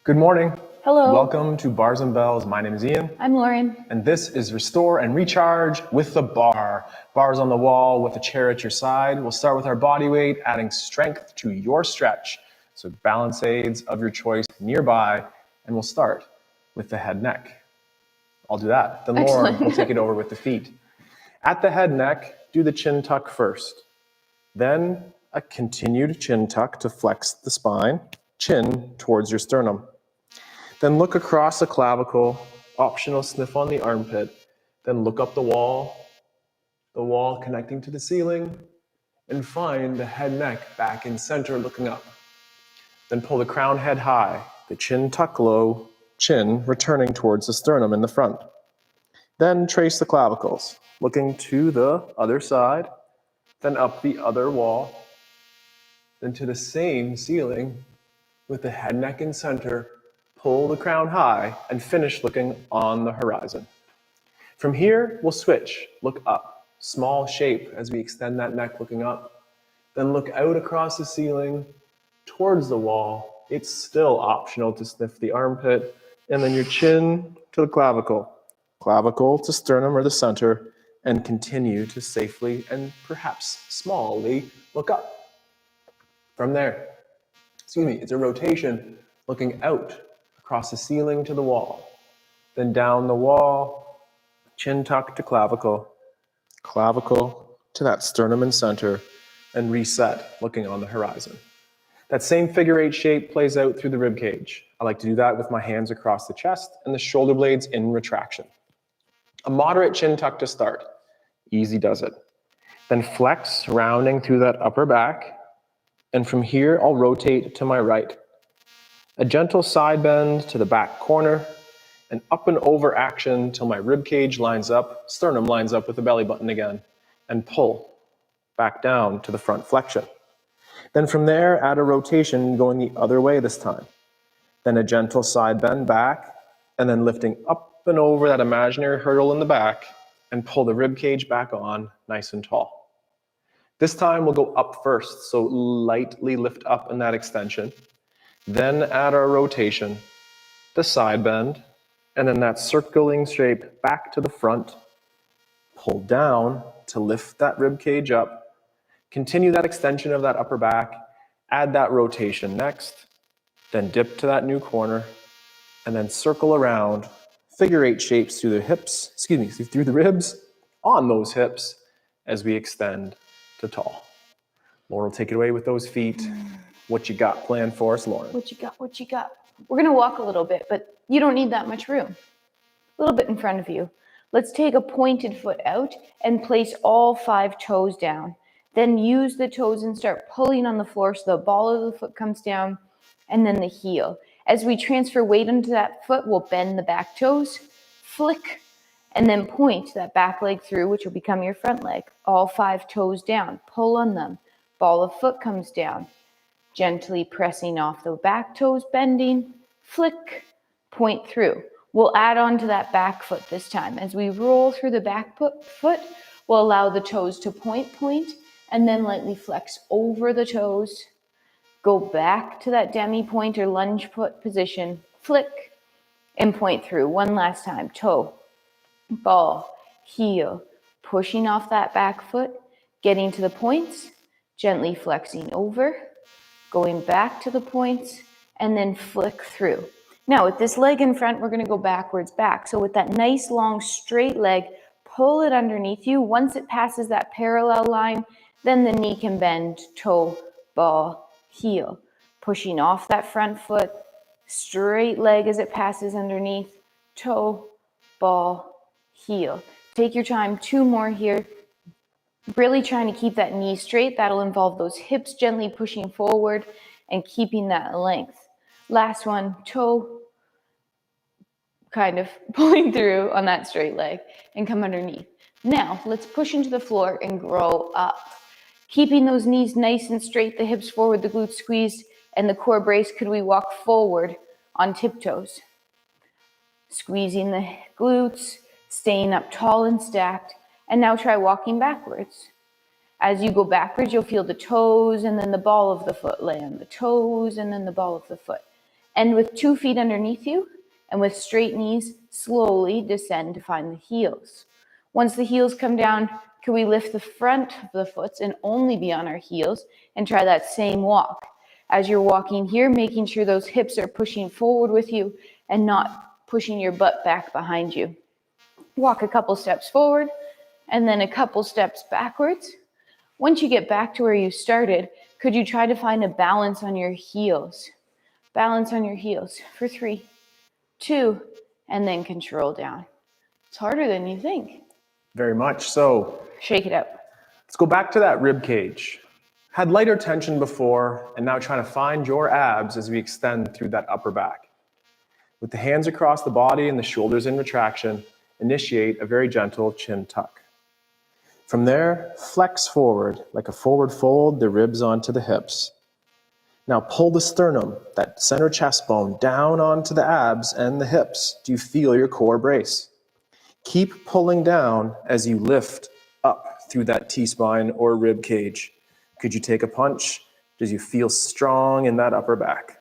Good morning. Hello. Welcome to Bars and Bells. My name is Ian. I'm Lauren. And this is Restore and Recharge with the bar. Bars on the wall with a chair at your side. We'll start with our body weight, adding strength to your stretch. So balance aids of your choice nearby. And we'll start with the head neck. I'll do that. Then Lauren will take it over with the feet. At the head neck, do the chin tuck first. Then a continued chin tuck to flex the spine, chin towards your sternum. Then look across the clavicle, optional sniff on the armpit. Then look up the wall connecting to the ceiling, and find the head neck back in center looking up. Then pull the crown head high, the chin tuck low, chin returning towards the sternum in the front. Then trace the clavicles, looking to the other side, then up the other wall, then to the same ceiling with the head neck in center. Pull the crown high and finish looking on the horizon. From here, we'll switch. Look up. Small shape as we extend that neck looking up. Then look out across the ceiling towards the wall. It's still optional to sniff the armpit. And then your chin to the clavicle. Clavicle to sternum or the center. And continue to safely and perhaps smallly look up. From there, it's a rotation looking out across the ceiling to the wall, then down the wall, chin tuck to clavicle, clavicle to that sternum and center, and reset, looking on the horizon. That same figure eight shape plays out through the rib cage. I like to do that with my hands across the chest and the shoulder blades in retraction. A moderate chin tuck to start. Easy does it. Then flex, rounding through that upper back, and from here, I'll rotate to my right. A gentle side bend to the back corner, and up and over action till my rib cage lines up, sternum lines up with the belly button again, and pull back down to the front flexion. Then from there, add a rotation going the other way this time. Then a gentle side bend back, and then lifting up and over that imaginary hurdle in the back, and pull the rib cage back on nice and tall. This time we'll go up first, so lightly lift up in that extension. Then add our rotation, the side bend, and then that circling shape back to the front. Pull down to lift that rib cage up. Continue that extension of that upper back. Add that rotation next. Then dip to that new corner, and then circle around. Figure eight shapes through the hips, through the ribs, on those hips as we extend to tall. Lauren will take it away with those feet. What you got planned for us, Lauren? What you got? We're going to walk a little bit, but you don't need that much room. A little bit in front of you. Let's take a pointed foot out and place all 5 toes down. Then use the toes and start pulling on the floor so the ball of the foot comes down, and then the heel. As we transfer weight into that foot, we'll bend the back toes, flick, and then point that back leg through, which will become your front leg. All 5 toes down. Pull on them. Ball of foot comes down. Gently pressing off the back toes, bending, flick, point through. We'll add on to that back foot this time. As we roll through the back foot, we'll allow the toes to point, and then lightly flex over the toes. Go back to that demi point or lunge foot position, flick, and point through. One last time. Toe, ball, heel, pushing off that back foot, getting to the points, gently flexing over, going back to the points, and then flick through. Now with this leg in front, we're going to go backwards back. So with that nice long straight leg, pull it underneath you. Once it passes that parallel line, then the knee can bend, toe, ball, heel. Pushing off that front foot, straight leg as it passes underneath, toe, ball, heel. Take your time, 2 more here. Really trying to keep that knee straight. That'll involve those hips gently pushing forward and keeping that length. Last one, toe, kind of pulling through on that straight leg and come underneath. Now, let's push into the floor and grow up. Keeping those knees nice and straight, the hips forward, the glutes squeezed, and the core braced. Could we walk forward on tiptoes? Squeezing the glutes, staying up tall and stacked. And now try walking backwards. As you go backwards, you'll feel the toes and then the ball of the foot land. The toes and then the ball of the foot. End with 2 feet underneath you, and with straight knees, slowly descend to find the heels. Once the heels come down, can we lift the front of the foot and only be on our heels and try that same walk? As you're walking here, making sure those hips are pushing forward with you and not pushing your butt back behind you. Walk a couple steps forward and then a couple steps backwards. Once you get back to where you started, could you try to find a balance on your heels? Balance on your heels for 3, 2, and then control down. It's harder than you think. Very much so. Shake it out. Let's go back to that rib cage. Had lighter tension before, and now trying to find your abs as we extend through that upper back. With the hands across the body and the shoulders in retraction, initiate a very gentle chin tuck. From there, flex forward like a forward fold, the ribs onto the hips. Now pull the sternum, that center chest bone, down onto the abs and the hips. Do you feel your core brace? Keep pulling down as you lift up through that T-spine or rib cage. Could you take a punch? Does you feel strong in that upper back?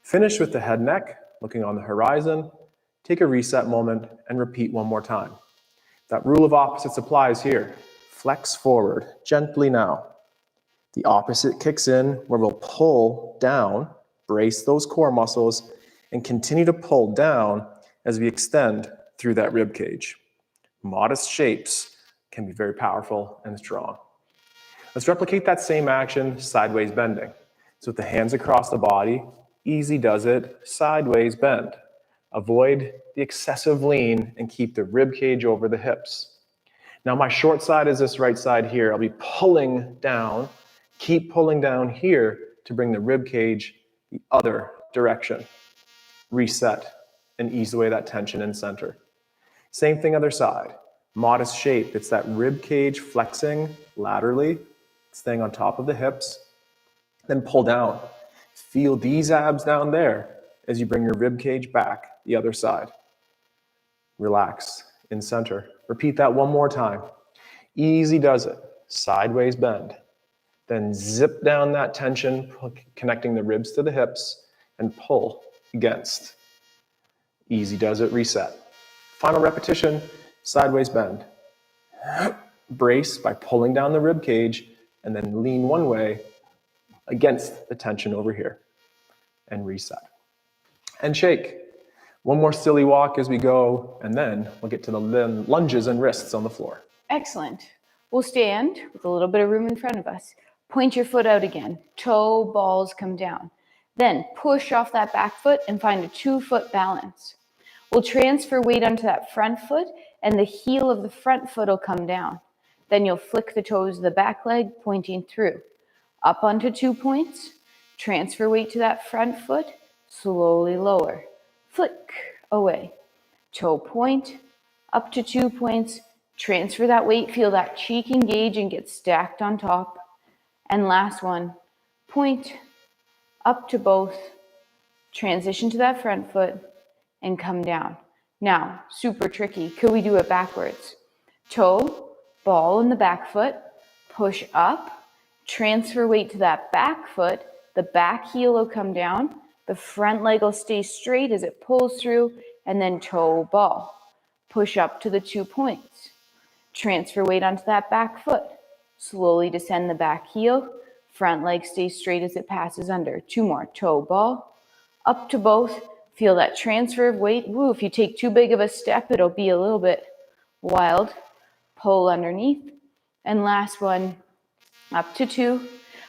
Finish with the head neck, looking on the horizon. Take a reset moment and repeat one more time. That rule of opposites applies here. Flex forward, gently now. The opposite kicks in where we'll pull down, brace those core muscles, and continue to pull down as we extend through that rib cage. Modest shapes can be very powerful and strong. Let's replicate that same action, sideways bending. So with the hands across the body, easy does it, sideways bend. Avoid the excessive lean and keep the rib cage over the hips. Now my short side is this right side here. I'll be pulling down, keep pulling down here to bring the rib cage the other direction. Reset and ease away that tension in center. Same thing other side. Modest shape, it's that rib cage flexing laterally, staying on top of the hips, then pull down. Feel these abs down there as you bring your rib cage back the other side. Relax in center. Repeat that one more time. Easy does it. Sideways bend. Then zip down that tension, connecting the ribs to the hips, and pull against. Easy does it. Reset. Final repetition, sideways bend. Brace by pulling down the rib cage and then lean one way against the tension over here. And reset. And shake. One more silly walk as we go, and then we'll get to the lunges and wrists on the floor. Excellent. We'll stand with a little bit of room in front of us. Point your foot out again. Toe balls come down. Then push off that back foot and find a 2-foot balance. We'll transfer weight onto that front foot, and the heel of the front foot will come down. Then you'll flick the toes of the back leg, pointing through. Up onto 2 points. Transfer weight to that front foot. Slowly lower. Flick away. Toe point. Up to 2 points. Transfer that weight. Feel that cheek engage and get stacked on top. And last one. Point. Up to both. Transition to that front foot. And come down. Now, super tricky. Could we do it backwards? Toe, ball in the back foot, push up, transfer weight to that back foot, the back heel will come down, the front leg will stay straight as it pulls through, and then toe, ball. Push up to the 2 points. Transfer weight onto that back foot. Slowly descend the back heel, front leg stays straight as it passes under. 2 more, toe, ball, up to both. Feel that transfer of weight. Woo, if you take too big of a step, it'll be a little bit wild. Pull underneath. And last one, up to 2.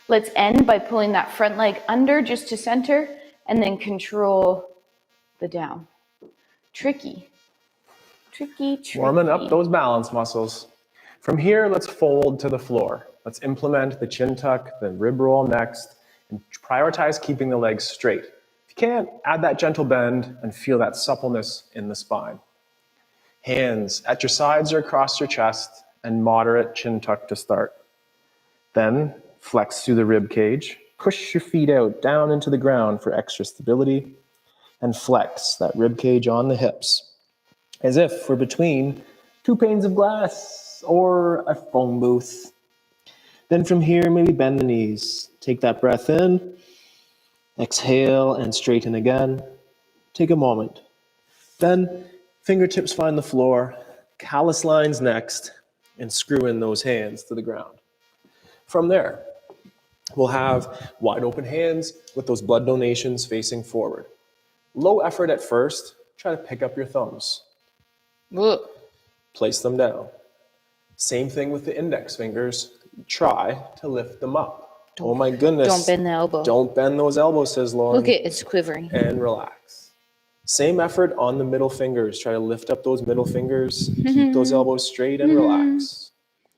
Let's end by pulling that front leg under just to center and then control the down. Tricky. Tricky, tricky. Warming up those balance muscles. From here, let's fold to the floor. Let's implement the chin tuck, the rib roll next, and prioritize keeping the legs straight. If you can't, add that gentle bend and feel that suppleness in the spine. Hands at your sides or across your chest and moderate chin tuck to start. Then flex through the rib cage, push your feet out down into the ground for extra stability, and flex that rib cage on the hips, as if we're between 2 panes of glass or a phone booth. Then from here, maybe bend the knees. Take that breath in Exhale and straighten again. Take a moment. Then fingertips find the floor, callus lines next, and screw in those hands to the ground. From there, we'll have wide open hands with those blood donations facing forward. Low effort at first, try to pick up your thumbs. Ugh. Place them down. Same thing with the index fingers. Try to lift them up. Oh my goodness. Don't bend the elbow. Don't bend those elbows, says Lauren. Look at it's quivering. And relax. Same effort on the middle fingers. Try to lift up those middle fingers. Keep those elbows straight and relax.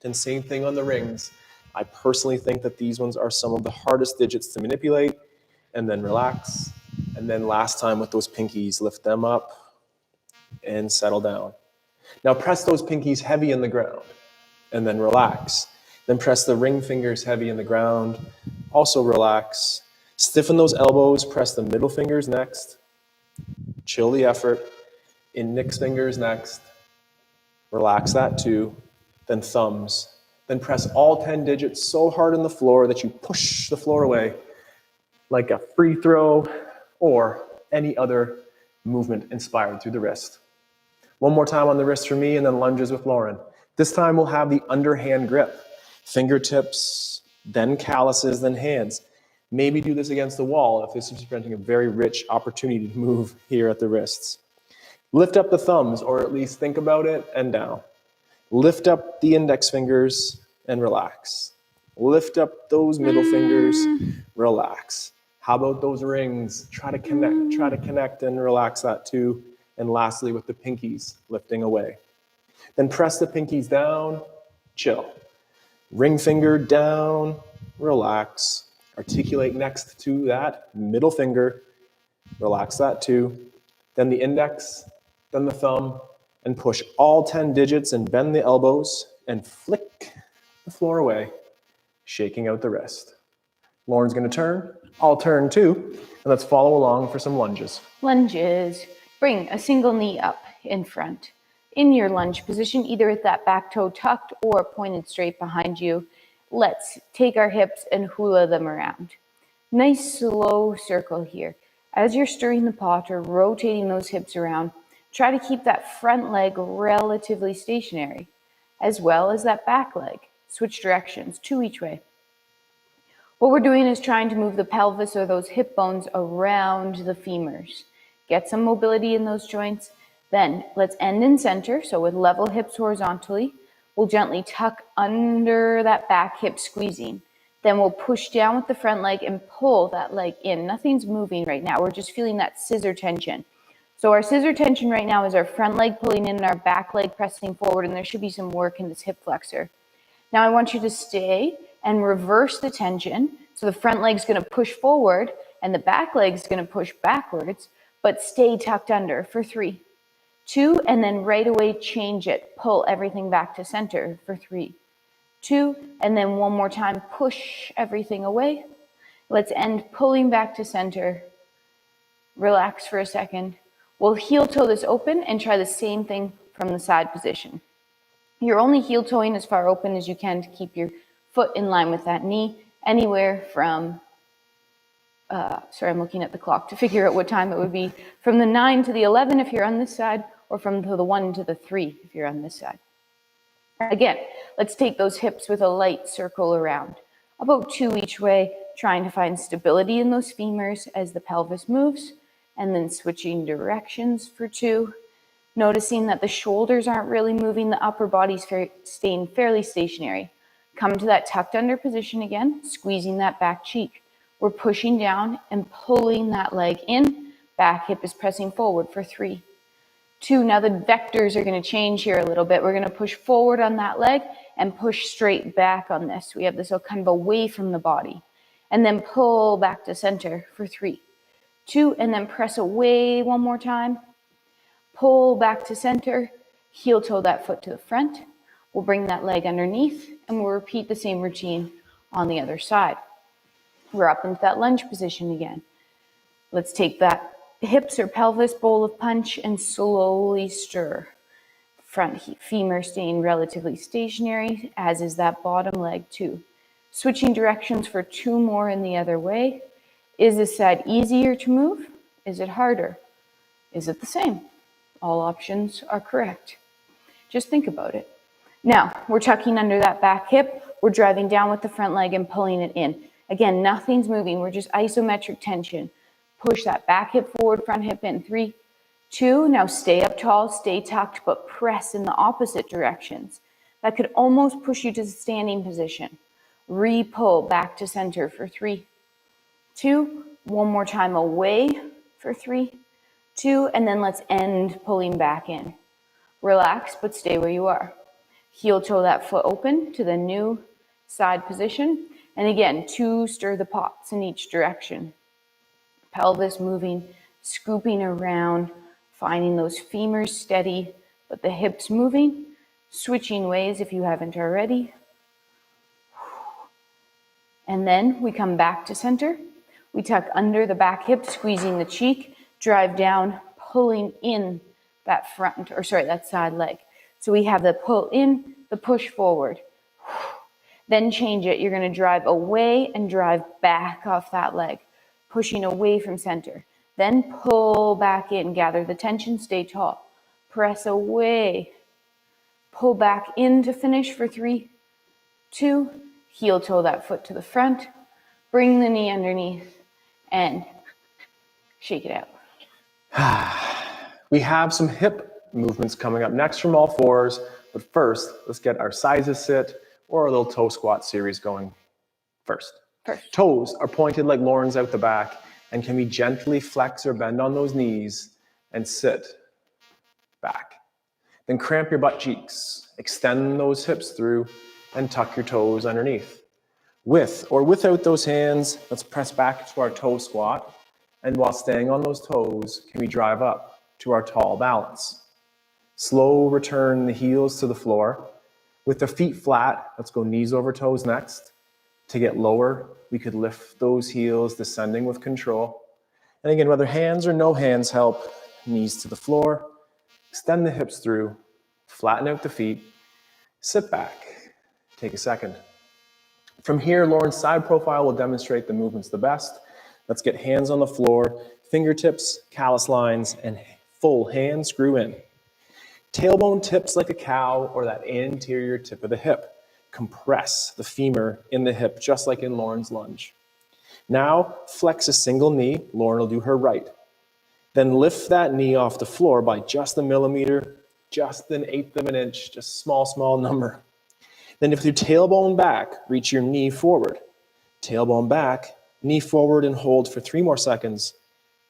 And same thing on the rings. I personally think that these ones are some of the hardest digits to manipulate. And then relax. And then last time with those pinkies, lift them up and settle down. Now press those pinkies heavy in the ground and then relax. Then press the ring fingers heavy in the ground. Also relax. Stiffen those elbows. Press the middle fingers next. Chill the effort. Index fingers next. Relax that too. Then thumbs. Then press all 10 digits so hard on the floor that you push the floor away like a free throw or any other movement inspired through the wrist. One more time on the wrist for me and then lunges with Lauren. This time we'll have the underhand grip. Fingertips, then calluses, then hands. Maybe do this against the wall if this is presenting a very rich opportunity to move here at the wrists. Lift up the thumbs, or at least think about it, and down. Lift up the index fingers and relax. Lift up those middle fingers, relax. How about those rings? Try to connect and relax that too. And lastly, with the pinkies, lifting away. Then press the pinkies down, chill. Ring finger down, relax. Articulate next to that middle finger, relax that too. Then the index, then the thumb, and push all 10 digits and bend the elbows and flick the floor away, shaking out the wrist. Lauren's gonna turn, I'll turn too, and let's follow along for some lunges. Lunges. Bring a single knee up in front. In your lunge position, either with that back toe tucked or pointed straight behind you, let's take our hips and hula them around. Nice slow circle here. As you're stirring the pot or rotating those hips around, try to keep that front leg relatively stationary, as well as that back leg. Switch directions, 2 each way. What we're doing is trying to move the pelvis or those hip bones around the femurs. Get some mobility in those joints. Then let's end in center. So with level hips horizontally, we'll gently tuck under that back hip, squeezing. Then we'll push down with the front leg and pull that leg in. Nothing's moving right now. We're just feeling that scissor tension. So our scissor tension right now is our front leg pulling in and our back leg pressing forward, and there should be some work in this hip flexor. Now I want you to stay and reverse the tension. So the front leg's gonna push forward and the back leg's gonna push backwards, but stay tucked under for 3, 2, and then right away change it. Pull everything back to center for 3, 2, and then one more time, push everything away. Let's end pulling back to center. Relax for a second. We'll heel toe this open and try the same thing from the side position. You're only heel toeing as far open as you can to keep your foot in line with that knee, anywhere from sorry, I'm looking at the clock to figure out what time it would be. From the 9 to the 11 if you're on this side, or from the 1 to the 3 if you're on this side. Again, let's take those hips with a light circle around. About 2 each way, trying to find stability in those femurs as the pelvis moves, and then switching directions for 2. Noticing that the shoulders aren't really moving, the upper body's staying fairly stationary. Come to that tucked under position again, squeezing that back cheek. We're pushing down and pulling that leg in. Back hip is pressing forward for 3, 2. Now the vectors are going to change here a little bit. We're going to push forward on that leg and push straight back on this. We have this kind of away from the body. And then pull back to center for 3, 2, and then press away one more time. Pull back to center, heel toe that foot to the front. We'll bring that leg underneath and we'll repeat the same routine on the other side. We're up into that lunge position again. Let's take that hips or pelvis bowl of punch and slowly stir. Front femur staying relatively stationary, as is that bottom leg too. Switching directions for 2 more in the other way. Is this side easier to move? Is it harder? Is it the same? All options are correct. Just think about it. Now, we're tucking under that back hip. We're driving down with the front leg and pulling it in. Again, nothing's moving. We're just isometric tension. Push that back hip forward, front hip in. 3, 2. Now stay up tall, stay tucked, but press in the opposite directions. That could almost push you to the standing position. Re-pull back to center for 3, 2. One more time away for 3, 2. And then let's end pulling back in. Relax, but stay where you are. Heel toe that foot open to the new side position. And again, 2 stir the pots in each direction. Pelvis moving, scooping around, finding those femurs steady, but the hips moving, switching ways if you haven't already. And then we come back to center. We tuck under the back hip, squeezing the cheek, drive down, pulling in that that side leg. So we have the pull in, the push forward. Then change it. You're going to drive away and drive back off that leg, pushing away from center. Then pull back in, gather the tension, stay tall. Press away. Pull back in to finish for 3, 2. Heel toe that foot to the front. Bring the knee underneath and shake it out. We have some hip movements coming up next from all fours, but first, let's get our side sit or a little toe squat series going first. Toes are pointed like Lauren's out the back and can be gently flex or bend on those knees and sit back. Then cramp your butt cheeks, extend those hips through, and tuck your toes underneath. With or without those hands, let's press back to our toe squat, and while staying on those toes, can we drive up to our tall balance. Slow return the heels to the floor. With the feet flat, let's go knees over toes next. To get lower, we could lift those heels, descending with control. And again, whether hands or no hands help, knees to the floor, extend the hips through, flatten out the feet, sit back, take a second. From here, Lauren's side profile will demonstrate the movements the best. Let's get hands on the floor, fingertips, callus lines, and full hand screw in. Tailbone tips like a cow or that anterior tip of the hip. Compress the femur in the hip, just like in Lauren's lunge. Now, flex a single knee. Lauren will do her right. Then lift that knee off the floor by just a millimeter, just an eighth of an inch, just small number. Then with your tailbone back, reach your knee forward. Tailbone back, knee forward and hold for 3 more seconds.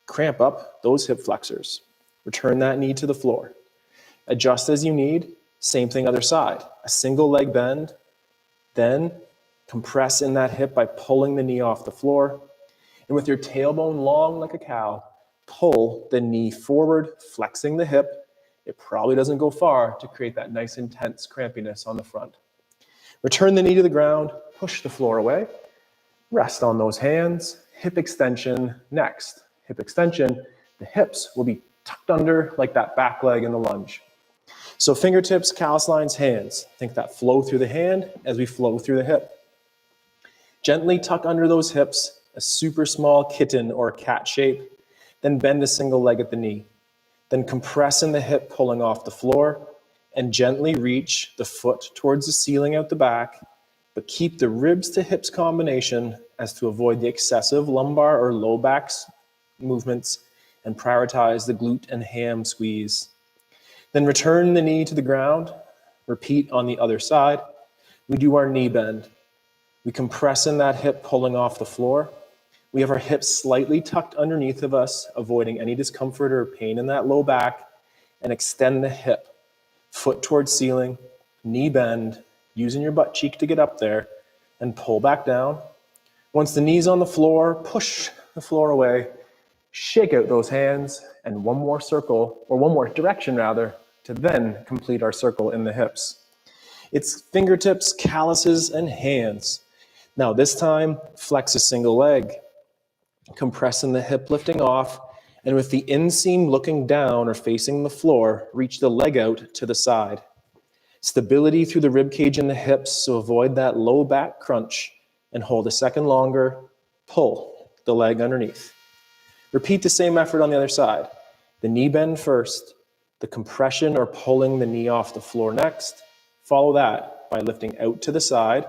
Cramp up those hip flexors. Return that knee to the floor. Adjust as you need. Same thing other side. A single leg bend. Then compress in that hip by pulling the knee off the floor. And with your tailbone long like a cow, pull the knee forward, flexing the hip. It probably doesn't go far to create that nice intense crampiness on the front. Return the knee to the ground, push the floor away. Rest on those hands. Hip extension next. Hip extension, the hips will be tucked under like that back leg in the lunge. So fingertips, callus lines, hands. Think that flow through the hand as we flow through the hip. Gently tuck under those hips, a super small kitten or cat shape. Then bend a single leg at the knee. Then compress in the hip, pulling off the floor, and gently reach the foot towards the ceiling out the back, but keep the ribs to hips combination as to avoid the excessive lumbar or low back movements and prioritize the glute and ham squeeze. Then return the knee to the ground. Repeat on the other side. We do our knee bend. We compress in that hip, pulling off the floor. We have our hips slightly tucked underneath of us, avoiding any discomfort or pain in that low back, and extend the hip. Foot towards ceiling, knee bend, using your butt cheek to get up there, and pull back down. Once the knee's on the floor, push the floor away, shake out those hands, and one more circle, or one more direction rather, to then complete our circle in the hips. It's fingertips, calluses, and hands. Now this time, flex a single leg. Compress in the hip, lifting off, and with the inseam looking down or facing the floor, reach the leg out to the side. Stability through the rib cage and the hips, so avoid that low back crunch, and hold a second longer. Pull. the leg underneath. Repeat the same effort on the other side. The knee bend first, the compression or pulling the knee off the floor next. Follow that by lifting out to the side.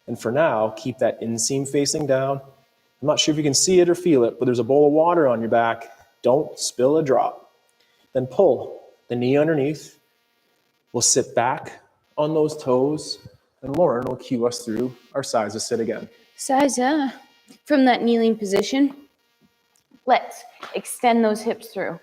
And for now, keep that inseam facing down. I'm not sure if you can see it or feel it, but there's a bowl of water on your back. Don't spill a drop. Then pull the knee underneath. We'll sit back on those toes, and Lauren will cue us through our sides to sit again. Siza, from that kneeling position, let's extend those hips through.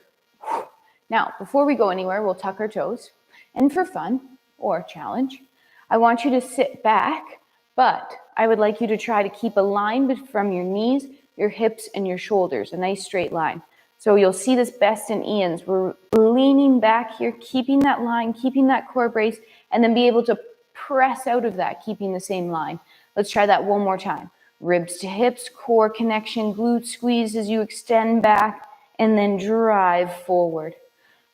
Now, before we go anywhere, we'll tuck our toes. And for fun, or challenge, I want you to sit back, but I would like you to try to keep a line from your knees, your hips, and your shoulders, a nice straight line. So you'll see this best in Ian's. We're leaning back here, keeping that line, keeping that core brace, and then be able to press out of that, keeping the same line. Let's try that one more time. Ribs to hips, core connection, glute squeeze as you extend back, and then drive forward.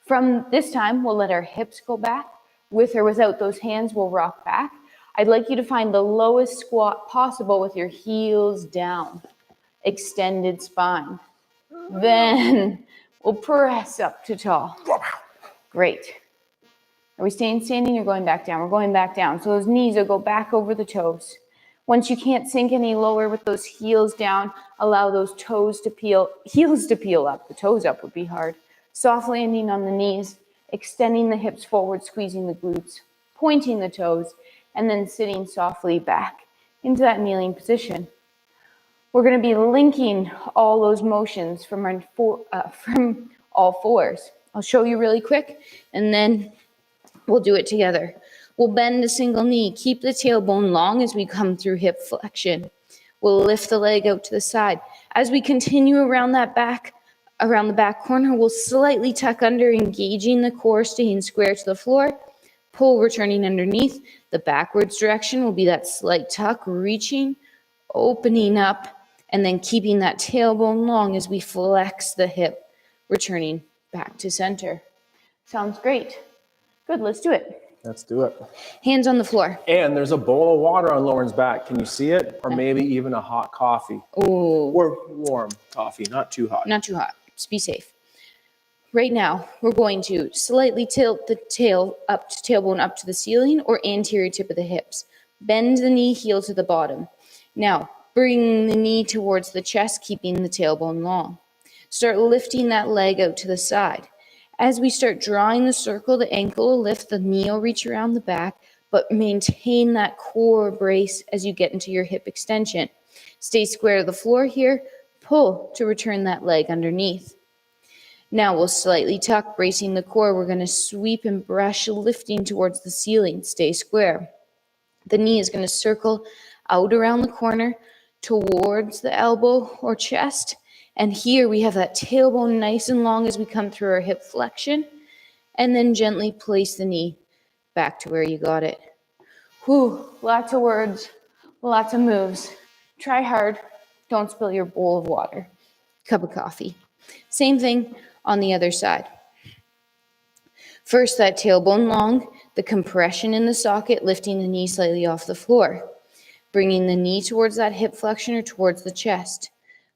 From this time, we'll let our hips go back. With or without those hands, we'll rock back. I'd like you to find the lowest squat possible with your heels down. Extended spine. Then we'll press up to tall. Great. Are we staying standing or going back down? We're going back down. So those knees will go back over the toes. Once you can't sink any lower with those heels down, allow those heels to peel up. The toes up would be hard. Soft landing on the knees, extending the hips forward, squeezing the glutes, pointing the toes, and then sitting softly back into that kneeling position. We're going to be linking all those motions from all fours. I'll show you really quick, and then we'll do it together. We'll bend a single knee. Keep the tailbone long as we come through hip flexion. We'll lift the leg out to the side. As we continue around the back corner, we'll slightly tuck under, engaging the core, staying square to the floor. Pull, returning underneath. The backwards direction will be that slight tuck, reaching, opening up, and then keeping that tailbone long as we flex the hip, returning back to center. Sounds great. Good, let's do it. Let's do it. Hands on the floor. And there's a bowl of water on Lauren's back. Can you see it? Or maybe even a hot coffee. Oh. Or warm coffee, not too hot. Not too hot. Just be safe. Right now, we're going to slightly tilt the tailbone up to the ceiling or anterior tip of the hips. Bend the knee, heel to the bottom. Now, bring the knee towards the chest, keeping the tailbone long. Start lifting that leg out to the side. As we start drawing the circle, the ankle will lift, the knee will reach around the back, but maintain that core brace as you get into your hip extension. Stay square to the floor here. Pull to return that leg underneath. Now we'll slightly tuck, bracing the core. We're going to sweep and brush, lifting towards the ceiling. Stay square. The knee is going to circle out around the corner towards the elbow or chest. And here we have that tailbone nice and long as we come through our hip flexion. And then gently place the knee back to where you got it. Whew, lots of words, lots of moves. Try hard. Don't spill your bowl of water. Cup of coffee. Same thing on the other side. First, that tailbone long, the compression in the socket, lifting the knee slightly off the floor. Bringing the knee towards that hip flexion or towards the chest.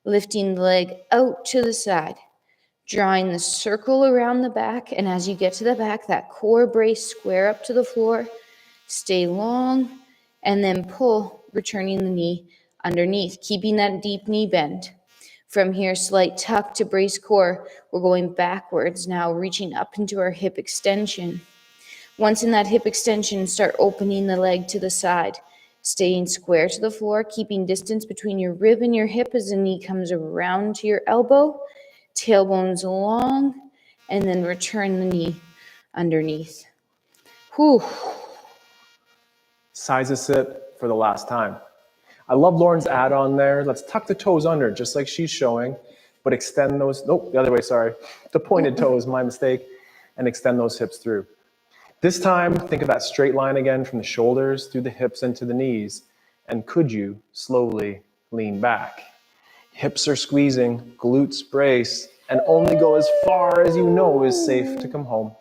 Lifting the leg out to the side. Drawing the circle around the back, and as you get to the back, that core brace square up to the floor. Stay long, and then pull, returning the knee underneath, keeping that deep knee bend. From here, slight tuck to brace core. We're going backwards now, reaching up into our hip extension. Once in that hip extension, start opening the leg to the side. Staying square to the floor, keeping distance between your rib and your hip as the knee comes around to your elbow. Tailbones long, and then return the knee underneath. Whew. Size a sit for the last time. I love Lauren's add-on there. Let's tuck the toes under, just like she's showing, but extend those, nope, the other way, sorry. The pointed toes, my mistake, and extend those hips through. This time, think of that straight line again from the shoulders through the hips into the knees, and could you slowly lean back? Hips are squeezing, glutes brace, and only go as far as you know is safe to come home.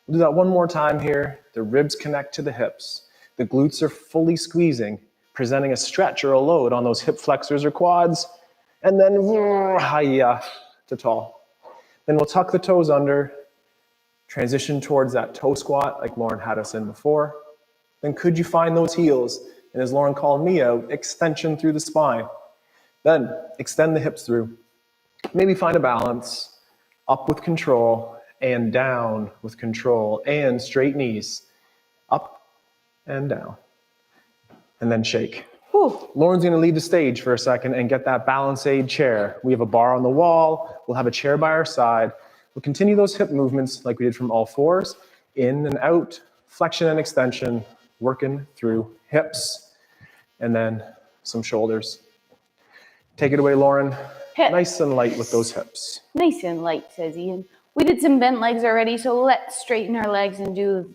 We'll do that one more time here. The ribs connect to the hips. The glutes are fully squeezing, presenting a stretch or a load on those hip flexors or quads, And then hiya to tall. Then we'll tuck the toes under, transition towards that toe squat like Lauren had us in before. Then could you find those heels? And as Lauren called me out, extension through the spine. Then extend the hips through. Maybe find a balance, up with control and down with control, and straight knees, up and down. And then shake. Whew. Lauren's gonna leave the stage for a second and get that balance aid chair. We have a bar on the wall. We'll have a chair by our side. We'll continue those hip movements like we did from all fours, in and out, flexion and extension, working through hips, and then some shoulders. Take it away, Lauren. Hips. Nice and light with those hips. Nice and light, says Ian. We did some bent legs already, so let's straighten our legs and do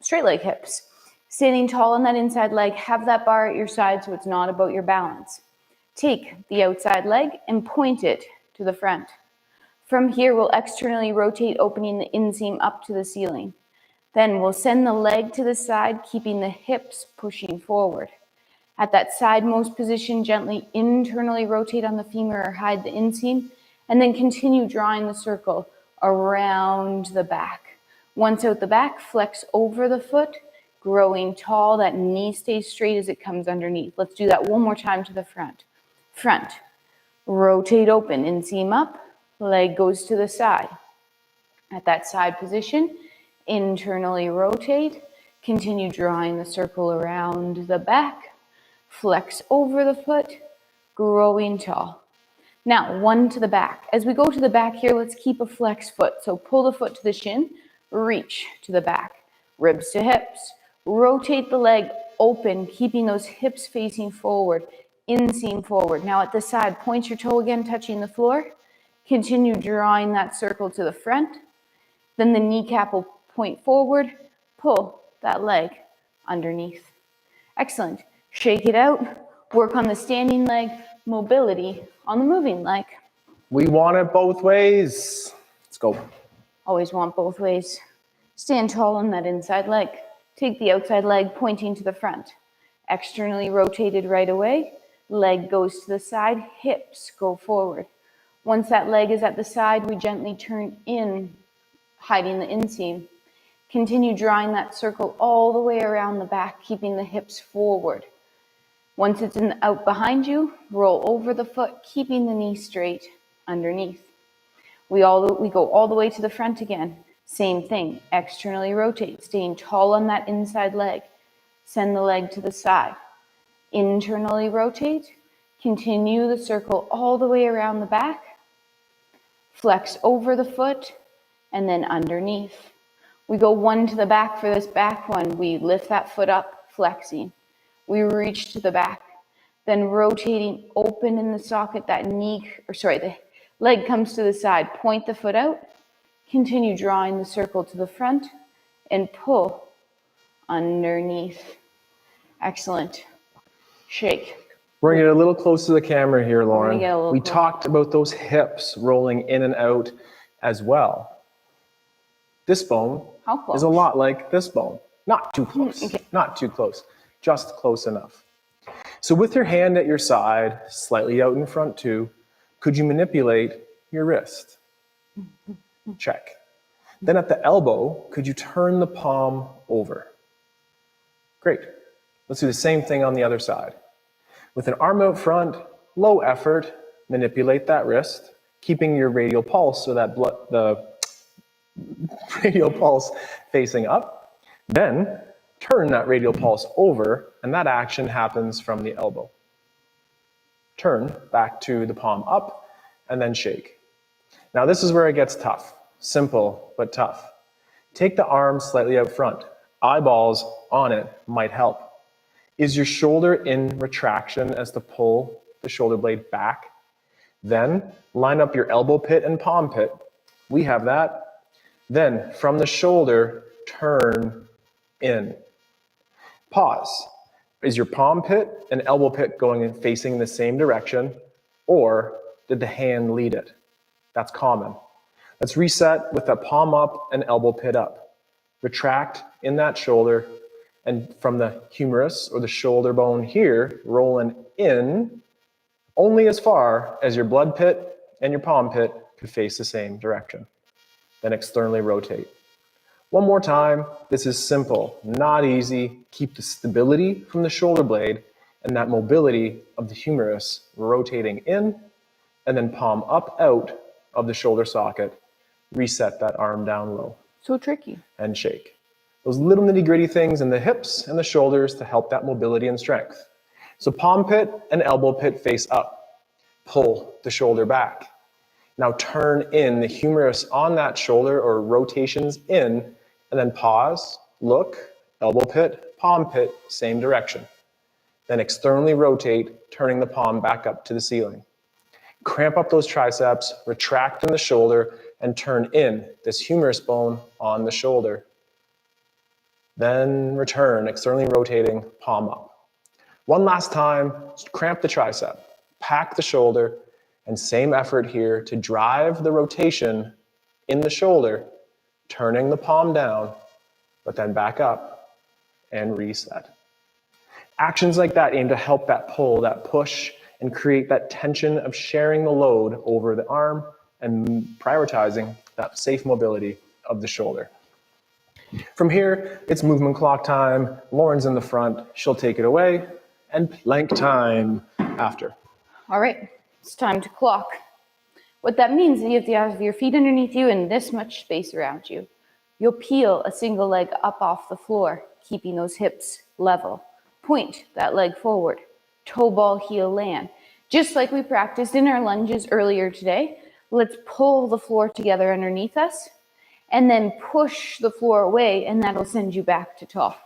straight leg hips. Standing tall on that inside leg, have that bar at your side so it's not about your balance. Take the outside leg and point it to the front. From here, we'll externally rotate, opening the inseam up to the ceiling. Then we'll send the leg to the side, keeping the hips pushing forward. At that sidemost position, gently internally rotate on the femur or hide the inseam, and then continue drawing the circle around the back. Once out the back, flex over the foot, growing tall. That knee stays straight as it comes underneath. Let's do that one more time to the front. Front, rotate open, inseam up, leg goes to the side. At that side position, internally rotate, continue drawing the circle around the back, flex over the foot, growing tall. Now, one to the back. As we go to the back here, let's keep a flex foot. So pull the foot to the shin, reach to the back, ribs to hips. Rotate the leg open, keeping those hips facing forward, inseam forward. Now at the side, point your toe again, touching the floor. Continue drawing that circle to the front. Then the kneecap will point forward, pull that leg underneath. Excellent. Shake it out. Work on the standing leg, mobility on the moving leg. We want it both ways. Let's go. Always want both ways. Stand tall on that inside leg. Take the outside leg pointing to the front. Externally rotated right away. Leg goes to the side, hips go forward. Once that leg is at the side, we gently turn in, hiding the inseam. Continue drawing that circle all the way around the back, keeping the hips forward. Once it's out behind you, roll over the foot, keeping the knee straight underneath. We go all the way to the front again. Same thing, externally rotate, staying tall on that inside leg. Send the leg to the side. Internally rotate, continue the circle all the way around the back. Flex over the foot, and then underneath. We go one to the back for this back one. We lift that foot up, flexing. We reach to the back, then rotating open in the socket, the leg comes to the side, point the foot out, continue drawing the circle to the front, and pull underneath. Excellent. Shake. Bring it a little close to the camera here, Lauren. We closer. talked about those hips rolling in and out as well. This bone How close? is a lot like this bone. Not too close. Okay. Not too close. Just close enough. So with your hand at your side, slightly out in front too, could you manipulate your wrist? Check. Then at the elbow, could you turn the palm over? Great. Let's do the same thing on the other side. With an arm out front, low effort, manipulate that wrist, keeping your radial pulse so that the radial pulse facing up. Then turn that radial pulse over, and that action happens from the elbow. Turn back to the palm up, and then shake. Now this is where it gets tough. Simple, but tough. Take the arm slightly out front. Eyeballs on it might help. Is your shoulder in retraction as to pull the shoulder blade back? Then line up your elbow pit and palm pit. We have that. Then from the shoulder, turn in. Pause. Is your palm pit and elbow pit going and facing in the same direction, or did the hand lead it? That's common. Let's reset with the palm up and elbow pit up. Retract in that shoulder, and from the humerus or the shoulder bone here, rolling in, only as far as your blood pit and your palm pit could face the same direction. Then externally rotate. One more time. This is simple, not easy. Keep the stability from the shoulder blade and that mobility of the humerus rotating in, and then palm up out of the shoulder socket. Reset that arm down low. So tricky. And shake. Those little nitty-gritty things in the hips and the shoulders to help that mobility and strength. So palm pit and elbow pit face up. Pull the shoulder back. Now turn in the humerus on that shoulder, or rotations in, and then pause, look, elbow pit, palm pit, same direction. Then externally rotate, turning the palm back up to the ceiling. Cramp up those triceps, retract in the shoulder, and turn in this humerus bone on the shoulder. Then return, externally rotating, palm up. One last time, cramp the tricep, pack the shoulder, and same effort here to drive the rotation in the shoulder, turning the palm down, but then back up and reset. Actions like that aim to help that pull, that push, and create that tension of sharing the load over the arm and prioritizing that safe mobility of the shoulder. From here, it's movement clock time. Lauren's in the front. She'll take it away, and plank time after. All right, it's time to clock. What that means is you have to have your feet underneath you and this much space around you. You'll peel a single leg up off the floor, keeping those hips level. Point that leg forward. Toe ball, heel land. Just like we practiced in our lunges earlier today, let's pull the floor together underneath us and then push the floor away, and that'll send you back to tall.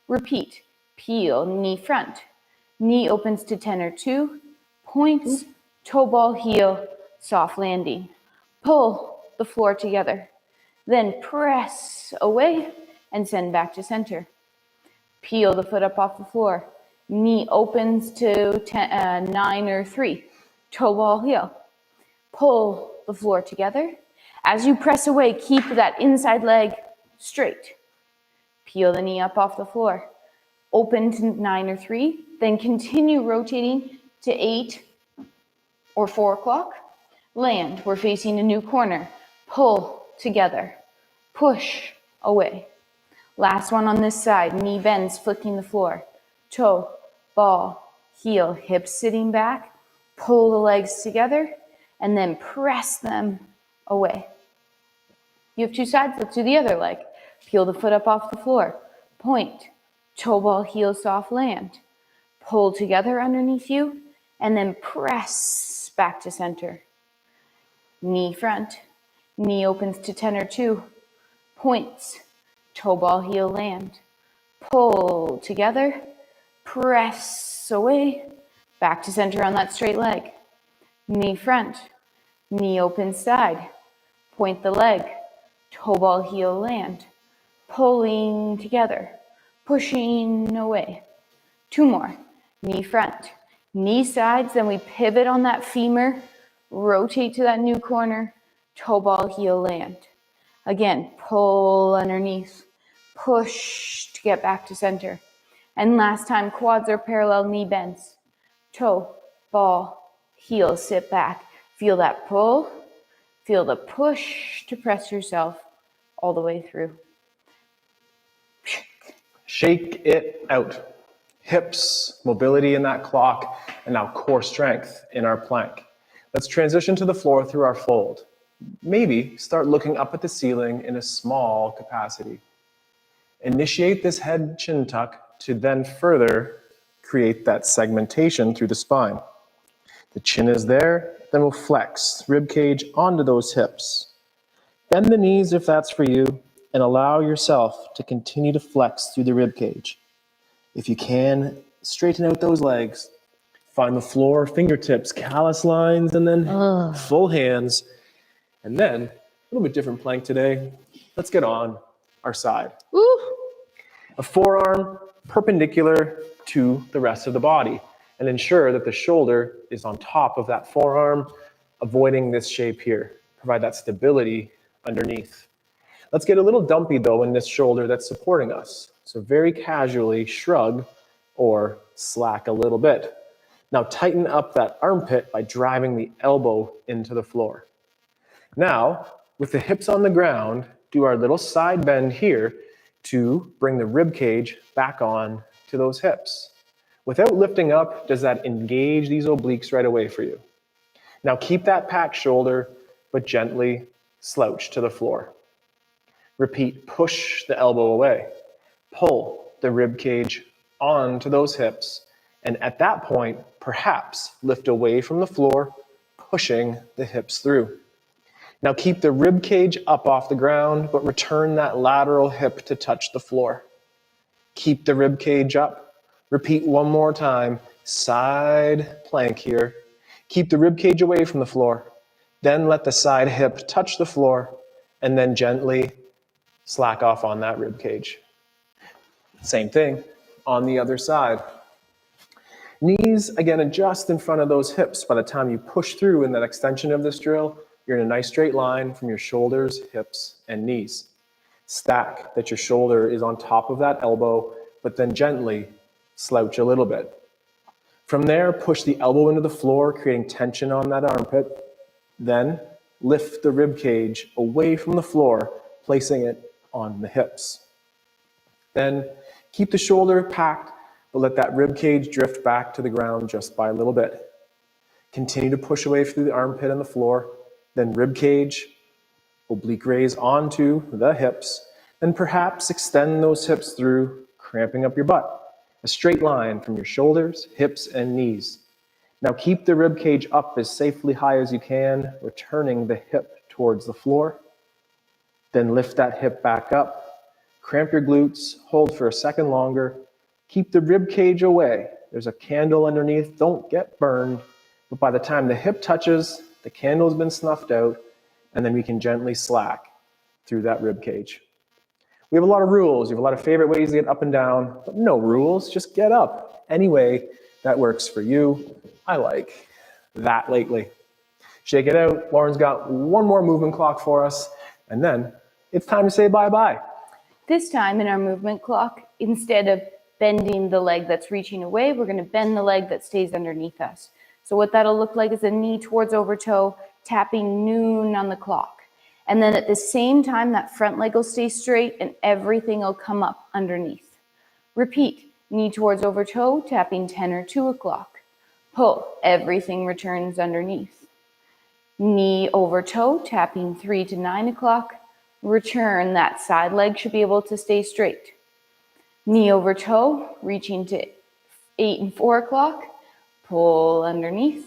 Repeat. Peel, knee front. Knee opens to 10 or 2. Points, toe ball, heel, soft landing. Pull the floor together. Then press away and send back to center. Peel the foot up off the floor. Knee opens to 9 or 3. Toe ball, heel. Pull the floor together. As you press away, keep that inside leg straight. Peel the knee up off the floor. Open to 9 or 3. Then continue rotating to 8 or 4 o'clock. Land. We're facing a new corner. Pull together. Push away. Last one on this side. Knee bends, flicking the floor. Toe, ball, heel, hips sitting back. Pull the legs together and then press them away. You have 2 sides. Let's do the other leg. Peel the foot up off the floor. Point. Toe ball, heel, soft land. Pull together underneath you and then press back to center. Knee front. Knee opens to 10 or 2. Points. Toe ball, heel, land. Pull together. Press away. Back to center on that straight leg. Knee front. Knee open side. Point the leg. Toe ball, heel, land. Pulling together. Pushing away. 2 more. Knee front. Knee sides. Then we pivot on that femur. Rotate to that new corner. Toe ball, heel, land. Again, pull underneath. Push to get back to center. And last time, quads are parallel, knee bends. Toe, ball, heel, sit back. Feel that pull. Feel the push to press yourself all the way through. Shake it out. Hips, mobility in that clock, and now core strength in our plank. Let's transition to the floor through our fold. Maybe start looking up at the ceiling in a small capacity. Initiate this head chin tuck to then further create that segmentation through the spine. The chin is there, then we'll flex rib cage onto those hips. Bend the knees if that's for you, and allow yourself to continue to flex through the rib cage. If you can, straighten out those legs. Find the floor, fingertips, callus lines, and then full hands. And then, a little bit different plank today. Let's get on our side. Woo. A forearm perpendicular to the rest of the body, and ensure that the shoulder is on top of that forearm, avoiding this shape here. Provide that stability underneath. Let's get a little dumpy though in this shoulder that's supporting us. So very casually shrug or slack a little bit. Now tighten up that armpit by driving the elbow into the floor. Now, with the hips on the ground, do our little side bend here to bring the rib cage back on to those hips. Without lifting up, does that engage these obliques right away for you? Now keep that packed shoulder, but gently slouch to the floor. Repeat, push the elbow away. Pull the rib cage onto those hips, and at that point, perhaps lift away from the floor, pushing the hips through. Now keep the rib cage up off the ground, but return that lateral hip to touch the floor. Keep the rib cage up. Repeat one more time, side plank here. Keep the rib cage away from the floor. Then let the side hip touch the floor, and then gently slack off on that rib cage. Same thing on the other side. Knees, again, adjust in front of those hips. By the time you push through in that extension of this drill, you're in a nice straight line from your shoulders, hips, and knees. Stack that your shoulder is on top of that elbow, but then gently slouch a little bit. From there, push the elbow into the floor, creating tension on that armpit. Then lift the rib cage away from the floor, placing it on the hips. Then keep the shoulder packed, but let that rib cage drift back to the ground just by a little bit. Continue to push away through the armpit and the floor, then rib cage, oblique raise onto the hips, and perhaps extend those hips through, cramping up your butt. A straight line from your shoulders, hips, and knees. Now keep the rib cage up as safely high as you can, returning the hip towards the floor. Then lift that hip back up. Cramp your glutes, hold for a second longer. Keep the rib cage away. There's a candle underneath, don't get burned. But by the time the hip touches, the candle's been snuffed out, and then we can gently slack through that rib cage. We have a lot of rules. You have a lot of favorite ways to get up and down, but no rules, just get up any way that works for you. I like that lately. Shake it out. Lauren's got one more movement clock for us, and then it's time to say bye-bye. This time in our movement clock, instead of bending the leg that's reaching away, we're going to bend the leg that stays underneath us. So what that'll look like is a knee towards over toe, tapping noon on the clock. And then at the same time, that front leg will stay straight and everything will come up underneath. Repeat, knee towards over toe, tapping 10 or 2 o'clock. Pull, everything returns underneath. Knee over toe, tapping 3 to 9 o'clock. Return, that side leg should be able to stay straight. Knee over toe, reaching to 8 and 4 o'clock. Pull underneath.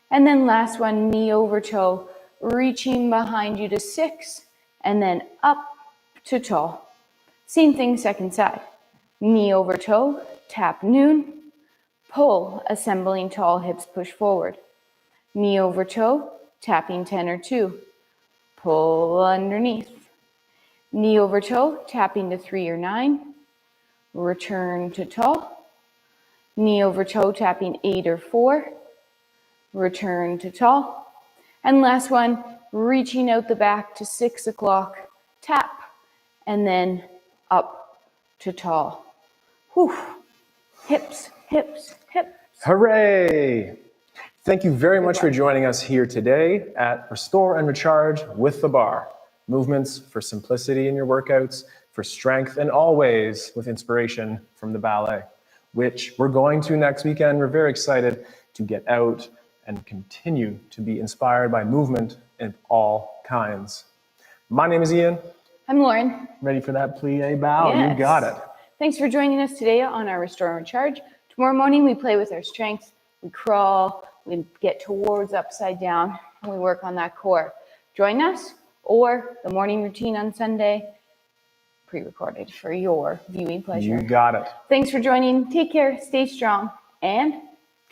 And then last one, knee over toe, reaching behind you to 6, and then up to tall. Same thing, second side. Knee over toe, tap noon, pull, assembling tall, hips push forward. Knee over toe, tapping 10 or 2, pull underneath. Knee over toe, tapping to 3 or 9, return to tall. Knee over toe, tapping 8 or 4, return to tall. And last one, reaching out the back to 6 o'clock, tap, and then up to tall. Whew. Hips, hips, hips. Hooray! Thank you very much for joining us here today at Restore and Recharge with the Bar. Movements for simplicity in your workouts, for strength, and always with inspiration from the ballet, which we're going to next weekend. We're very excited to get out and continue to be inspired by movement of all kinds. My name is Ian. I'm Lauren. Ready for that plie bow? Yes. You got it. Thanks for joining us today on our Restore and Recharge. Tomorrow morning, we play with our strength. We crawl, we get towards upside down, and we work on that core. Join us, or the morning routine on Sunday, pre-recorded for your viewing pleasure. You got it. Thanks for joining. Take care, stay strong, and